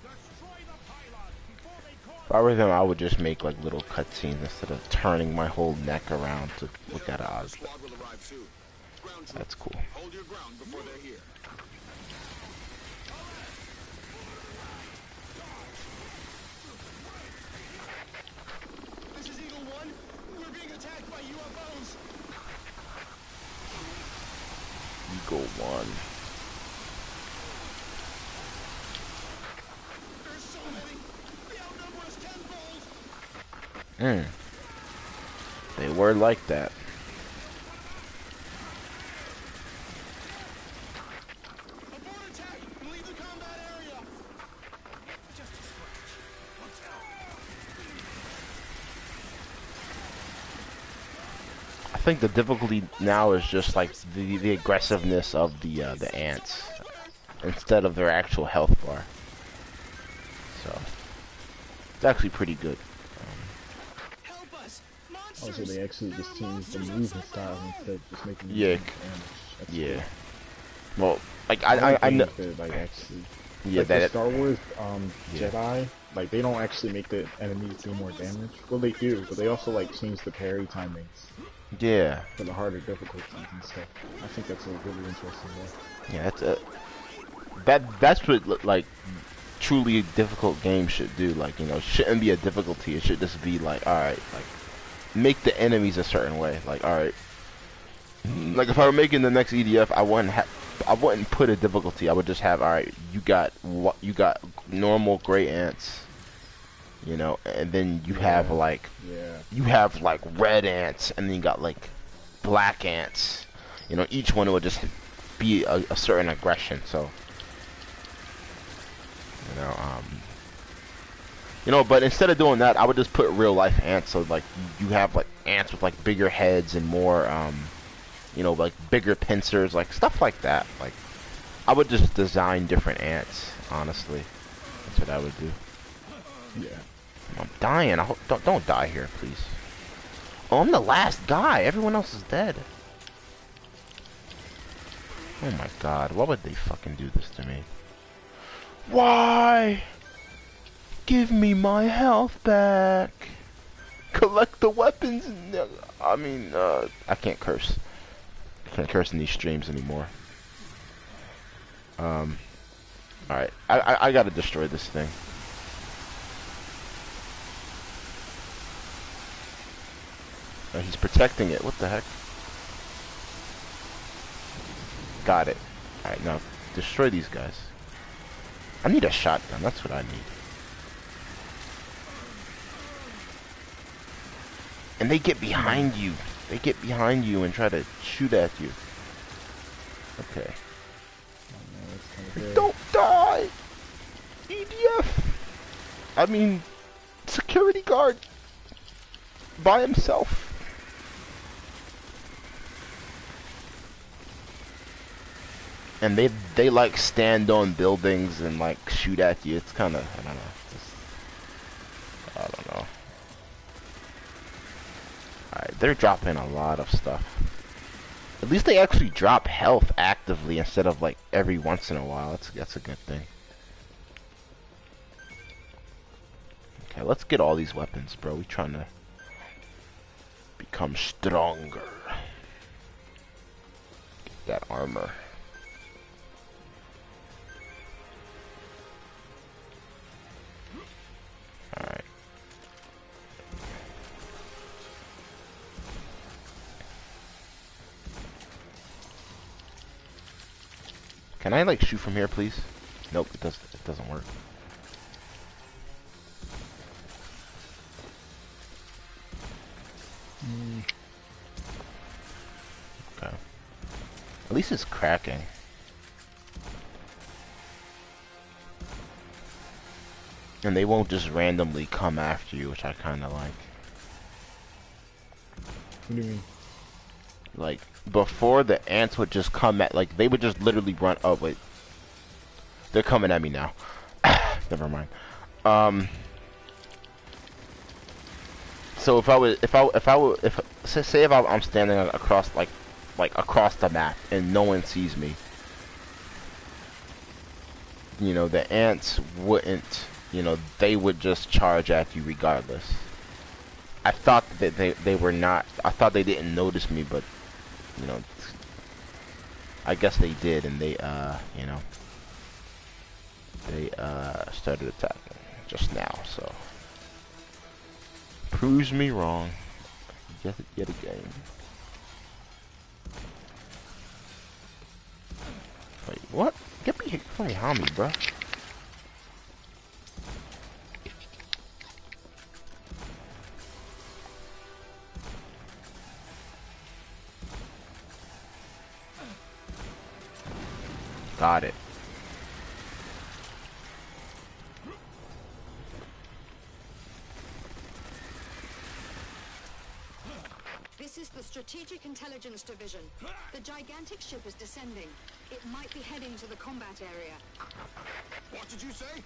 Destroy the pylons before they cause... If I were them, I would just make like little cutscenes instead of turning my whole neck around to look at The Oz. squad will arrive soon. Ground troops, That's cool. hold your ground before they're here. This is Eagle 1. We're being attacked by UFOs. Eagle 1. There's so many. They outnumber us tenfold. They were like that. Abort attack and leave the combat area. Just a scratch. I think the difficulty now is just like the aggressiveness of the ants instead of their actual health bar. So it's actually pretty good. Help us. Also, Monsters. they actually just changed the movement style instead of just making Yeah. damage. That's Yeah. cool. Well, like I I know. think that, like, actually, Yeah, like the that. Star Wars Yeah. Jedi, like they don't actually make the enemies do more damage. Well, they do, but they also like change the parry timings Yeah. for the harder difficulties and stuff. I think that's a really interesting way. Yeah. That's what like truly difficult games should do. Like, you know, it shouldn't be a difficulty. It should just be like, all right, like make the enemies a certain way. Like, all right, like if I were making the next EDF, I wouldn't put a difficulty. I would just have, all right, you got normal gray ants, you know, and then you have like red ants, and then you got like black ants. You know, each one would just be a certain aggression. So, but instead of doing that, I would just put real life ants. So like you have like ants with like bigger heads and more, like bigger pincers, like stuff like that. Like I would just design different ants. Honestly, that's what I would do. Yeah. I'm dying. I hope don't die here, please. Oh, I'm the last guy. Everyone else is dead. Oh my god, why would they fucking do this to me? Why? Give me my health back. Collect the weapons. I mean, I can't curse. I can't curse in these streams anymore. Alright, I gotta destroy this thing. He's protecting it. What the heck? Got it. Alright, now destroy these guys. I need a shotgun. That's what I need. And they get behind you. They get behind you and try to shoot at you. Okay. Don't die! EDF! I mean, security guard. By himself. And they like stand on buildings and like shoot at you. It's kind of, I don't know. I don't know. Alright, they're dropping a lot of stuff. At least they actually drop health actively instead of like every once in a while. That's a good thing. Okay, let's get all these weapons, bro. We trying to become stronger. Get that armor. Alright. Can I like shoot from here, please? Nope, it doesn't. doesn't work. Okay. At least it's cracking. And they won't just randomly come after you, which I kind of like. What do you mean? Like, before the ants would just come at, like, they would just literally run. Oh, wait. They're coming at me now. Never mind. So if I'm standing across, like across the map and no one sees me, you know, the ants wouldn't, you know, they would just charge at you regardless. I thought that they were not, I thought they didn't notice me, but, you know, I guess they did, and they, you know, they, started attacking just now, so. Proves me wrong. Yet again. Wait, what? Get behind me, bro. Got it. This is the Strategic Intelligence Division. The gigantic ship is descending. It might be heading to the combat area. What did you say?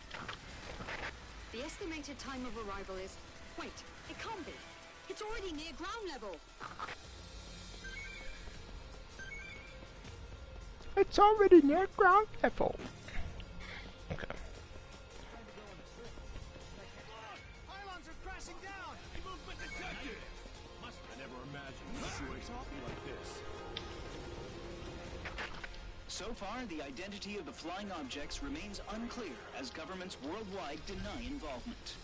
The estimated time of arrival is... Wait, it can't be. It's already near ground level. It's already near ground level. Okay. Pylons are crashing down! Movement detected! I never imagined a situation would be like this. So far, the identity of the flying objects remains unclear as governments worldwide deny involvement.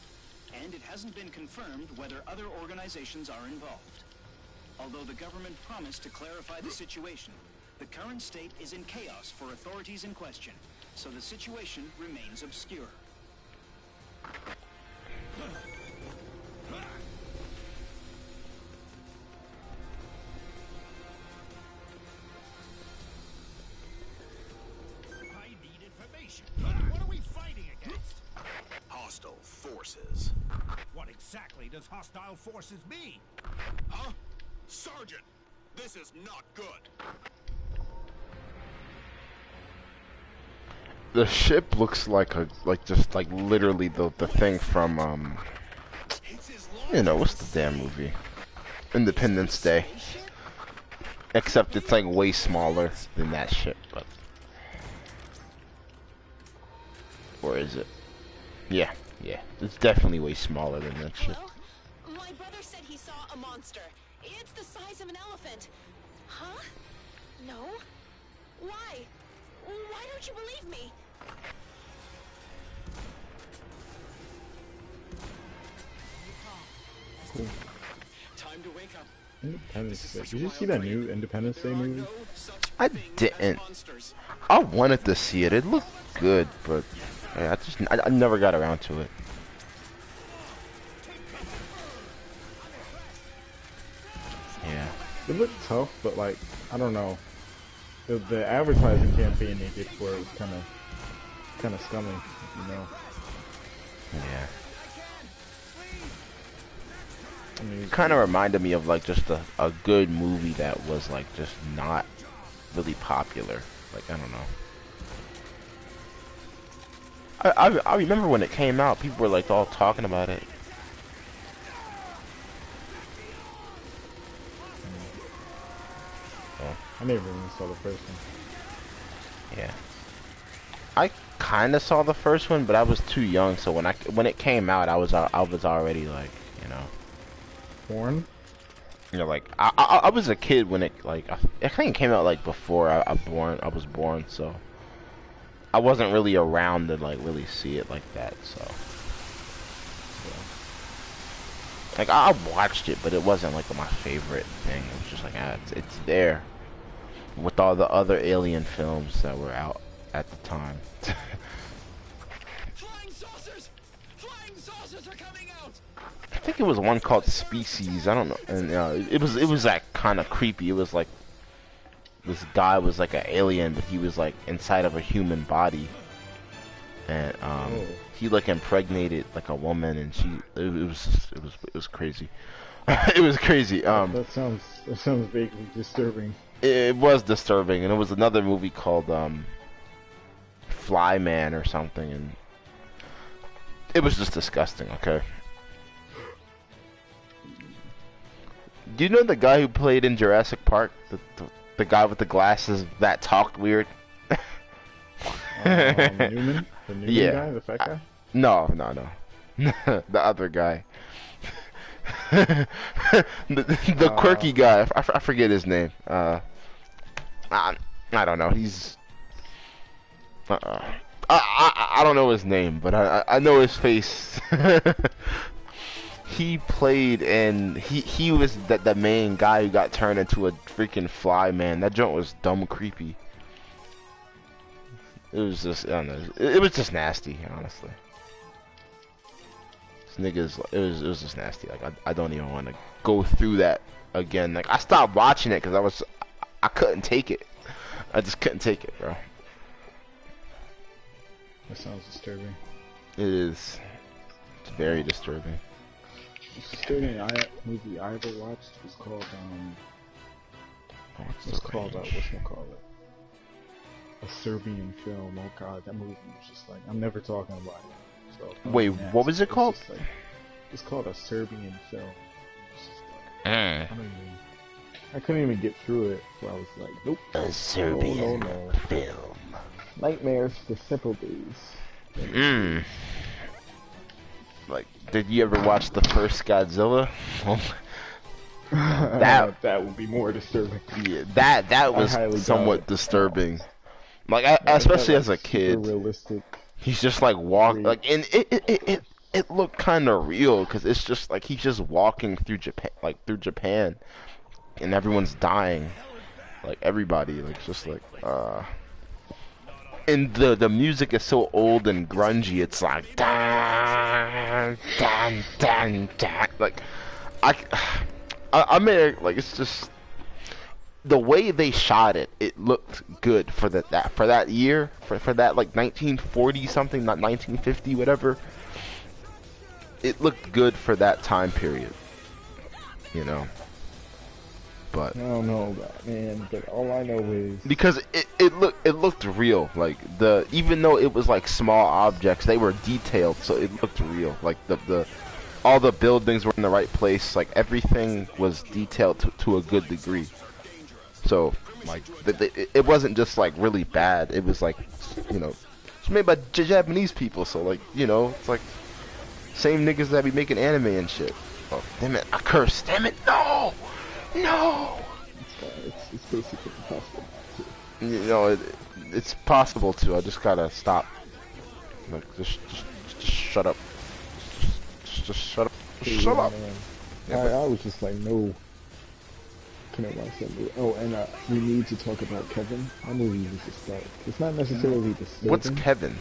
And it hasn't been confirmed whether other organizations are involved. Although the government promised to clarify the situation, the current state is in chaos for authorities in question, so the situation remains obscure. I need information. What are we fighting against? Hostile forces. What exactly does hostile forces mean? Huh? Sergeant, this is not good. The ship looks like just like literally the thing from you know, what's the damn movie? Independence Day. Except it's like way smaller than that ship, but or is it? Yeah, it's definitely way smaller than that ship. Well, my brother said he saw a monster. It's the size of an elephant. Huh? No? Why? Why don't you believe me? Cool. Time to wake up. Independence Day. Did you see that new Independence Day movie? I didn't. I wanted to see it. It looked good, but yeah, I never got around to it. Yeah. It looked tough, but like, I don't know. The advertising campaign they did for it was kind of scummy, you know. Yeah. I mean, Kind of reminded me of like just a good movie that was like just not really popular. Like, I don't know. I remember when it came out, people were like all talking about it. I never even saw the first one. Yeah. I kind of saw the first one, but I was too young, so when it came out, I was already like, you know. Born? You know, like I was a kid when it like I think it came out like before I was born, so I wasn't really around to like really see it like that. So like I watched it, but it wasn't like my favorite thing. It was just like it's there with all the other alien films that were out at the time. think it was one called Species. I don't know, and it was like kind of creepy. It was like this guy was like an alien, but he was like inside of a human body, and he like impregnated like a woman, and it was crazy. It was crazy. That sounds vaguely disturbing. It was disturbing, and it was another movie called Flyman or something, and it was just disgusting. Okay. Do you know the guy who played in Jurassic Park? The guy with the glasses that talked weird? Newman? The Newman Yeah. guy? The fat guy? No. The other guy. the quirky guy. I forget his name. I don't know. He's... I don't know his name, but I know his face. He played, and he was the main guy who got turned into a freaking fly, man. That joint was dumb creepy. It was just, I don't know, it was just nasty, honestly. This niggas, it was just nasty. Like, I don't even want to go through that again. Like, I stopped watching it because I couldn't take it. I just couldn't take it, bro. That sounds disturbing. It is. It's very disturbing. The disturbing movie I ever watched was called whatchamacallit? A Serbian film. Oh god, that movie was just like, I'm never talking about it. So, wait, what was it called? It's called A Serbian Film. It's just like, I couldn't even get through it, so I was like, nope. A Serbian no. film. Nightmares for simple days. Like, did you ever watch the first Godzilla? that would be more disturbing. Yeah, that was somewhat disturbing. Like, especially as a kid. Realistic. He's just like like, and it looked kind of real because it's just like he's just walking through Japan, and everyone's dying, like everybody, like just like and the music is so old and grungy. It's like dan dan dan dan. Like I mean, like, it's just the way they shot it. It looked good for that year, for that like 1940 something, not 1950, whatever. It looked good for that time period, you know. But I don't know that, man. But all I know is because it looked real. Like, even though it was like small objects, they were detailed, so it looked real. Like all the buildings were in the right place. Like, everything was detailed to a good degree. So like it wasn't just like really bad. It was like, you know, it's made by Japanese people. So, like, you know, it's like same niggas that be making anime and shit. Oh, damn it! I cursed. Damn it! No. it's basically impossible. You know, it's possible to. I just gotta stop. Like, just shut up. Just shut up. Shut up. Yeah, I was just like, no. Couldn't watch that movie. Oh, and we need to talk about Kevin. That movie was just like, it's not necessarily disturbing. What's Kevin?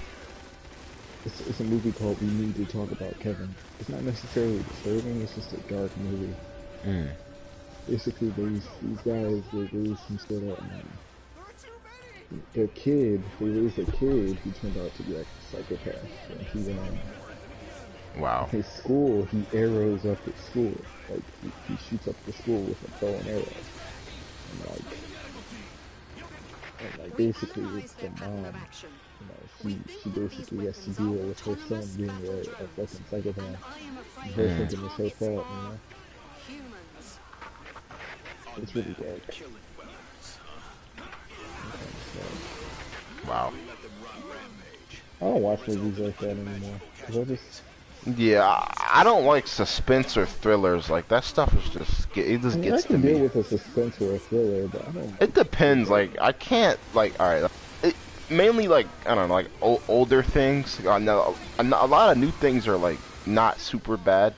It's a movie called We Need to Talk About Kevin. It's not necessarily disturbing. It's just a dark movie. Basically, these guys, they raised some sort of their kid. They raised a kid who turned out to be like a psychopath. And he Wow. his school, he arrows up his school. Like, he shoots up the school with a bow and arrow. And like basically with the mom, you know, she basically has to deal with her son being a fucking psychopath. And her thinking it's her fault, you know? It's really dark. Wow. I don't watch movies like that anymore. 'Cause I just... Yeah, I don't like suspense or thrillers. Like, that stuff is just, it just gets to me. I can deal with a suspense or a thriller, but I don't... It depends. Like, I can't, like, alright. Mainly, like, I don't know, like, older things. I know a lot of new things are, like, not super bad.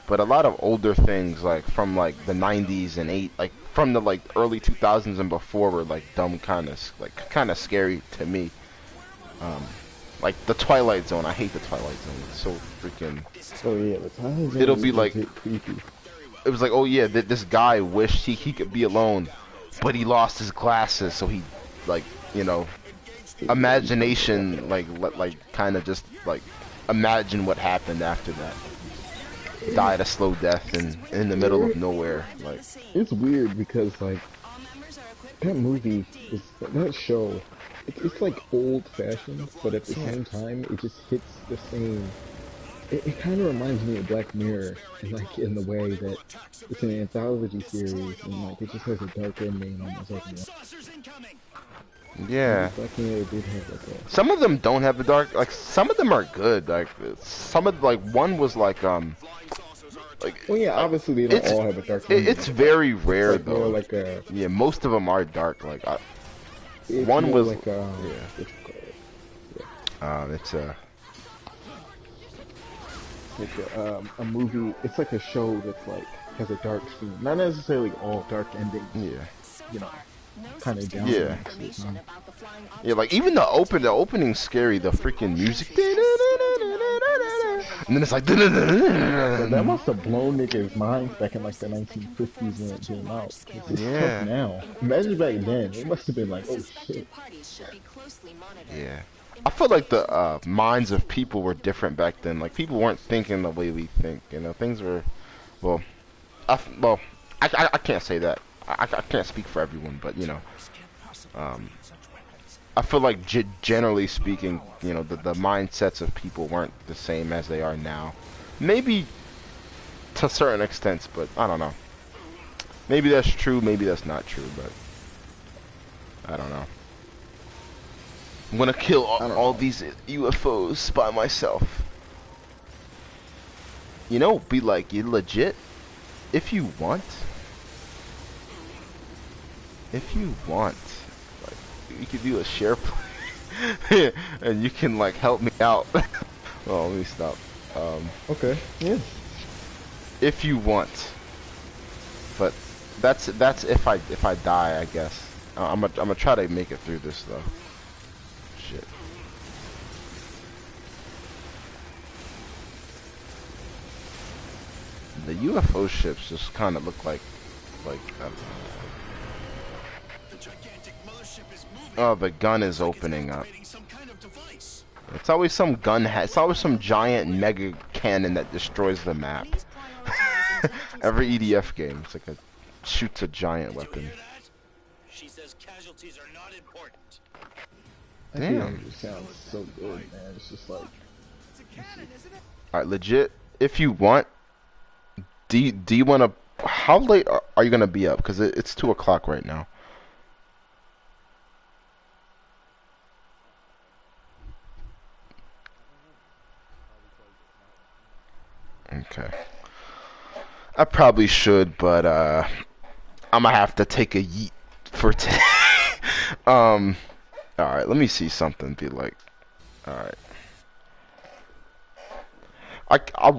But a lot of older things, like, from, like, the 90s and like, from the, like, early 2000s and before were, like, dumb, kind of scary to me. Like the Twilight Zone. I hate the Twilight Zone. It's so freaking. Oh yeah, the time zone It'll is be like legit creepy. it was like, oh yeah, this guy wished he could be alone, but he lost his glasses, so he, like, you know, imagination, like kind of just like imagine what happened after that. Died a slow death in the middle of nowhere. Like, It's weird because like that movie is that show. It's like old fashioned, but at the yeah, same time, it just hits the same. It kind of reminds me of Black Mirror, like in the way that it's an anthology series, and like it just has a dark ending almost every Flying one. saucers incoming! yeah. Black Mirror did have like a Some of them don't have the dark. Like some of them are good. Like some of like one was like well, yeah, obviously they don't it's all have a dark ending. it's very It's rare like more though. like a Yeah, most of them are dark. Like it's one more was like a yeah. what you call it? It's Like a movie. It's like a show that's like has a dark theme, not necessarily all dark endings. yeah. You know, kind of down. Yeah. Information about the flying Yeah, like even the opening's scary. The freaking music, and then it's like, But that must have blown niggas' minds back in like the 1950s when it came out. 'Cause it's Yeah. tough now. Imagine back then. It must have been like, oh shit. suspected parties should be closely monitored. yeah. I feel like the minds of people were different back then. Like people weren't thinking the way we think. You know, things were, well, I can't say that. I can't speak for everyone, but you know, I feel like generally speaking, you know, the mindsets of people weren't the same as they are now. Maybe to certain extents, but I don't know. Maybe that's true, maybe that's not true, but I don't know. I'm gonna kill all these UFOs by myself. You know, be like, you legit, if you want. If you want, like, you could do a share play, and you can like help me out. Well, let me stop. Okay. Yeah. If you want, but that's if I die, I guess. I'm gonna try to make it through this though. Shit. The UFO ships just kind of look like I don't know. The gigantic mothership is moving. Oh, the gun is opening up. Activating some kind of device. It's always some it's always some giant mega cannon that destroys the map. Please prioritize intelligence Every EDF game, it's like shoots a giant Did you weapon. hear that? She says casualties are not important. That Damn. game just sounds so good, man. It's just like Alright, legit. If you want, do you want to? How late are you gonna be up? Because it's 2 o'clock right now. Okay. I probably should, but I'm gonna have to take a yeet for today. All right. Let me see something. Be like, all right. I want.